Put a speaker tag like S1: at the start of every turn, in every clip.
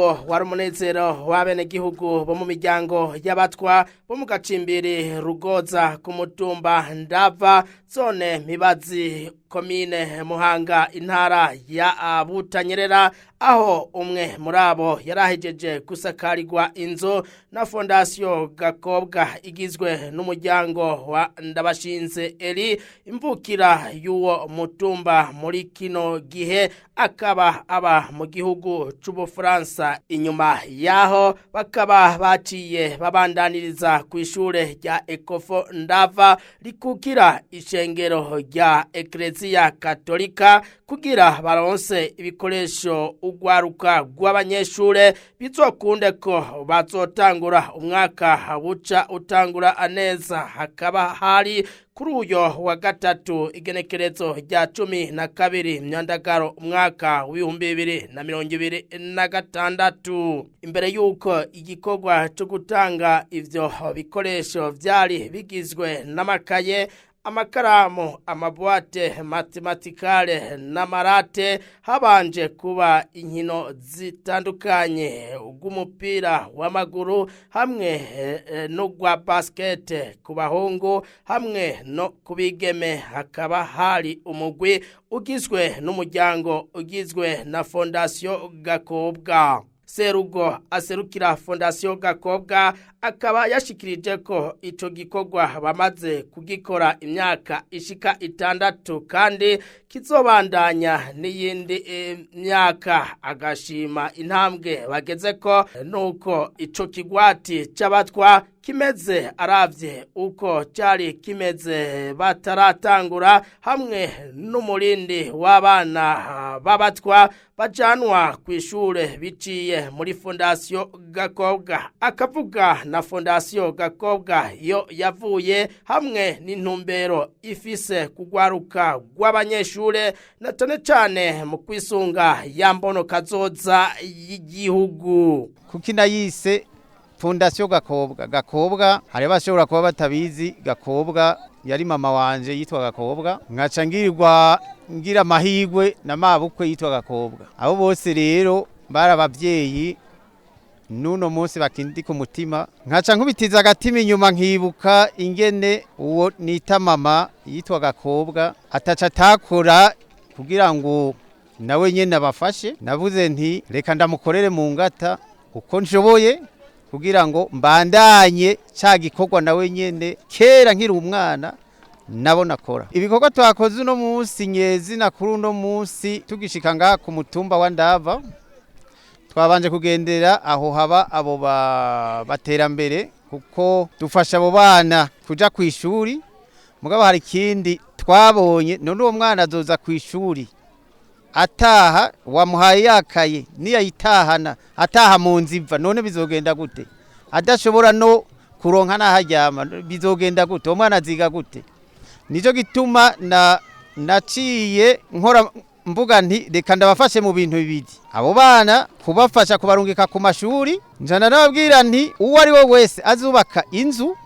S1: ngo wari umunezero w'abenegihugu bo mu miryango y'abatwa bo mu gacimbiri Rugoza ku mutumba Ndava zone Mibazi komine Muhanga intara ya Butanyerera aho umwe muri abo yarahejeje gusakarirwa inzu na fondasiyo Gakobwa igizwe n'umuryango wa Ndabashinze Eli imvukira y'uwo mutumba muri kino gihe akaba aba mu gihugu c'Ubufaransa. Inyuma yaho bakaba baciye babandaniriza ku ishure rya Ecofo Ndava rikukira ishengero rya Eklezia Katolika kugira baronse ibikoresho ugwaruka rw'abanyeshure bizokunde ko bazotangura umwaka buca utangura aneza. Hakaba hari kuri uyo wa gatatu igenekerezo rya 12 Myandagaro umwaka w'2026. Imbere yuko igikorwa cyo gutanga ivyo bikoresho vyari bigizwe n'amakaye, amakaramu, amabuate matematikale n'amarate, habanje kuba inkino zitandukanye ugumupira w'amaguru hamwe n'ugwa basket ku bahungu hamwe no kubigeme. Hakaba hari umugwi ugizwe n'umuryango ugizwe na Fondasiyo Gakobwa. Serugo aserukira Fondasiyo Gakobwa akaba yashikirije ko ico gikorwa bamaze kugikora imyaka ishika 6 kandi kizobandanya n'iyindi myaka. Agashima intambwe bageze ko nuko ico kigwati c'abatwa kimeze aravye uko cyari kimeze bataratangura, hamwe n'umurindi w'abana babatwa bajanwa kw'ishure biciye muri Fondasiyo Gakobwa. Akavuga na Fondasiyo Gakobwa yo yavuye hamwe n'intumbero ifise kugwaruka rw'abanyeshure na cane mu kwisunga yambono kazoza y'igihugu.
S2: Kukina yise Fondasiyo Gakobwa. Gakobwa hari bashobora kuba batabizi, Gakobwa yari mama wanje yitwa Gakobwa, nkaca ngira amahigwe na mabukwe yitwa Gakobwa. Abo bose rero bari abavyeyi nuno munsi bakindi ku mutima, nkaca nkubitiza agatima inyuma nkibuka ingene uwo nita mama yitwa Gakobwa ataca atakora kugira ngo nawe nyene abafashe. Navuze nti reka ndamukorere mu ngata uko nshoboye kugira ngo mbandanye ca gikorwa nawe nyene kera nkiri umwana nabona akora. Ibikorwa twakoze uno munsi nyezi na kuri uno munsi tugishika ngaha ku mutumba wa Ndava, twabanje kugendera aho haba abo baterambere kuko dufasha abo bana kuja kw'ishuri. Mugabo hari ikindi twabonye, none uwo mwana azoza kw'ishuri ataha wamuhaye yakaye niyayitahana ataha mu nziva, none bizogenda gute? Adashobora no kuronka naharyama bizogenda gute? Umwana aziga gute? Nico gituma naciye nkora mvuga nti reka ndabafashe mu bintu bibiri. Abo bana kubafasha kubarungika ku mashuri, njana nababwira nti uwo ari we wese azubaka inzu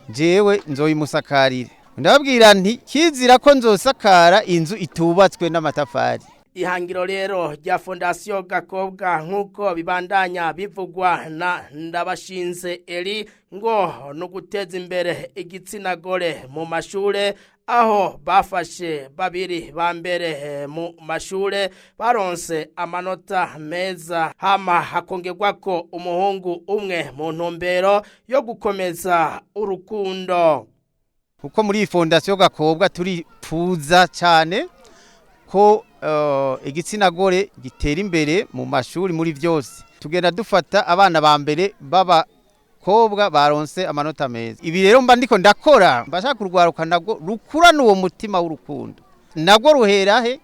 S2: jewe nzoyimusakarire. Ndababwira nti kizira ko nzosakara inzu itubatswe n'amatafari.
S1: Ihangiro rero rya Fondasiyo Gakobwa nkuko bibandanya bivugwa na Ndabashinze Eli ngo no guteza imbere igitsina gore mu mashure, aho bafashe babiri ba mbere mu mashure baronse amanota meza, hama hakongerwa ko umuhungu umwe mu ntumbero yo gukomeza urukundo.
S2: Kuko muri Fondasiyo Gakobwa turifuza cyane ko igitsina gore gitera imbere mu mashuri muri byose. Tugenda dufata abana ba mbere b'abakobwa baronse amanota meza. Ibi rero mba ndiko ndakora mbashaka kurwaruka nabwo rukurana uwo mutima w'urukundo. Nabwo ruhera he?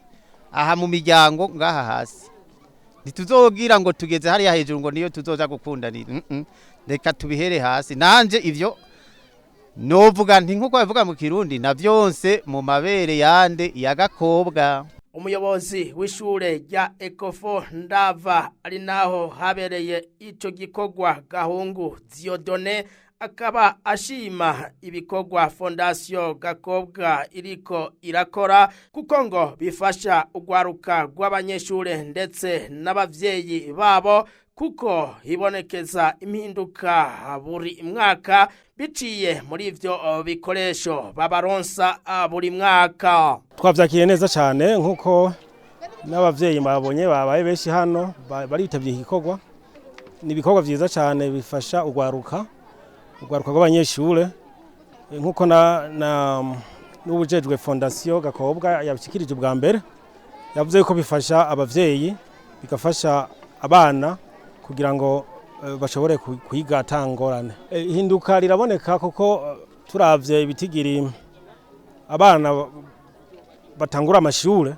S2: Aha mu miryango ngaha hasi. Ntituzogira ngo tugeze hariya hejuru ngo niyo tuzoja gukundanira. Reka tubihere hasi. Nanje ivyo novuga nti nkuko bavuga mu Kirundi na byonse mu mabere yande ya Gakobwa.
S1: Umuyobozi w'ishure rya Ecofo Ndava ari naho habereye ico gikorwa Gahungu Diodone akaba ashima ibikorwa Fondasiyo Gakobwa iriko irakora kuko ngo bifasha ugwaruka rw'abanyeshure ndetse n'abavyeyi babo kuko hibonekeza impinduka buri mwaka biciye muri ivyo bikoresho babaronsa buri mwaka.
S3: Twavyakiye neza cyane nkuko n'abavyeyi babonye babaye benshi hano baritabye igikorwa. Ni ibikorwa vyiza cyane bifasha ugwaruka rw'abanyeshure nkuko n'ubujejwe Fondation Gakobwa yabishikirije bwa mbere yavuze ko bifasha abavyeyi bigafasha abana kugira ngo bashobore kwiga atangorane. Ihinduka riraboneka kuko turavye ibitigiri abana batangura amashure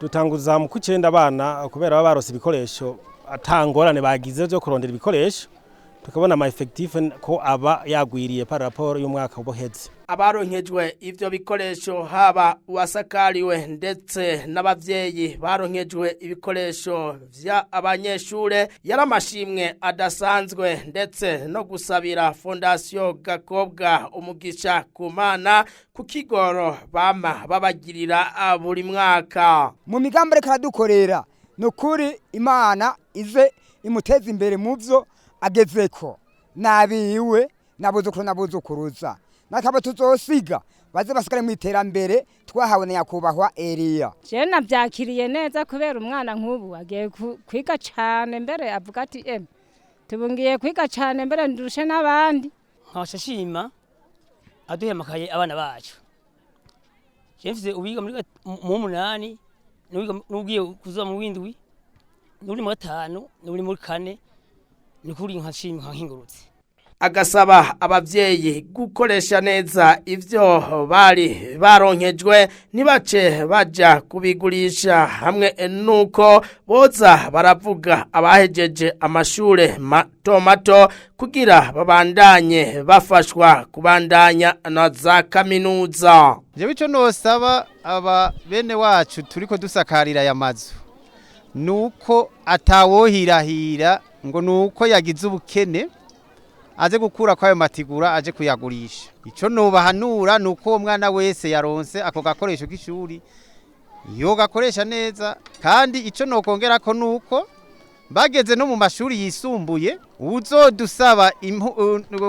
S3: dutanguza mu kwicenda abana kubera baba barose ibikoresho atangorane bagize byo kurondera ibikoresho tukabona ama effectif ko aba yagwiriye par rapport y'umwaka uboheze.
S1: Abaronkejwe ivyo bikoresho haba uwasakariwe ndetse n'abavyeyi baronkejwe ibikoresho vya abanyeshure yaramashimwe adasanzwe ndetse no gusabira Fondation Gakobwa umugisha kumana ku kigoro bama babagirira buri mwaka.
S4: Mu migambere karadukorera nukuri Imana ize imuteza imbere muvyo agezeko nabiwe nabuzukuruza nakaba tuzosiga baze basigare mu iterambere twahawe na Yakubahwa Elia.
S5: Je navyakiriye neza kubera umwana nk'ubu agiye kwiga cyane mbere avuga ati tubungiye kwiga cyane mbere ndurushe n'abandi.
S6: Nkashashima aduhemakaye abana bacu. Je mfise ubiga muri mu 8 n'ugiye kuza mu windwi n'uri mu 5 n'uri muri 4 nikuri nkashimye nkahingurutse.
S1: Agasaba abavyeyi gukoresha neza ivyo bari baronkejwe nibace baja kubigurisha hamwe nuko boza baravuga abahejeje amashure mato kugira babandanye bafashwa kubandanya na za kaminuza.
S2: Jewe ico nosaba aba bene wacu turiko dusakarira ya mazu nuko atawohirahira ngo nuko yagize ubukene aje gukura kwayo matigura aje kuyagurisha. Ico nobahanura nuko uwo mwana wese yaronse ako gakoresho k'ishuri yo gakoresha neza, kandi ico nokongera ko nuko bageze no mu mashuri yisumbuye uzodusaba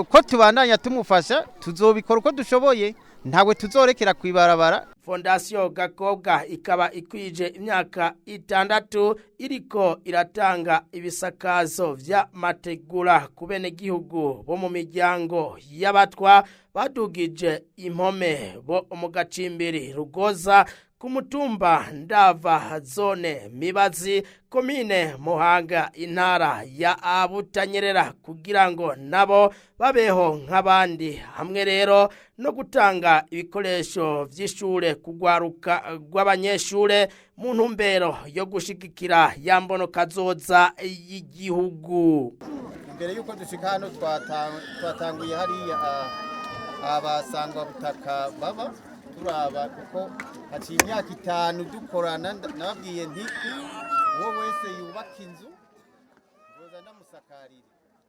S2: ko tubandanya tumufasha tuzobikora uko dushoboye ntawe tuzorekera kwibarabara.
S1: Fondation Gakobwa ikaba ikwije imyaka 6 iriko iratanga ibisakazo vya mategura kubene gihugu bo mu miryango y'abatwa badugije impome bo mu gacimbiri Rugoza ku mutumba Ndava zone Mibazi komine Muhanga intara ya Butanyerera kugira ngo nabo babeho nk'abandi hamwe rero no gutanga ibikoresho vy'ishure kugwaruka rw'abanyeshure mu ntumbero yo gushigikira yambono kazoza y'igihugu.
S2: Imbere yuko dushika hano twatanguye hariya abasangwa butaka baba turaba kuko haciye imyaka 5 dukorana nababwiye nti uwo wese yubaka inzu yoza ndamusakarira.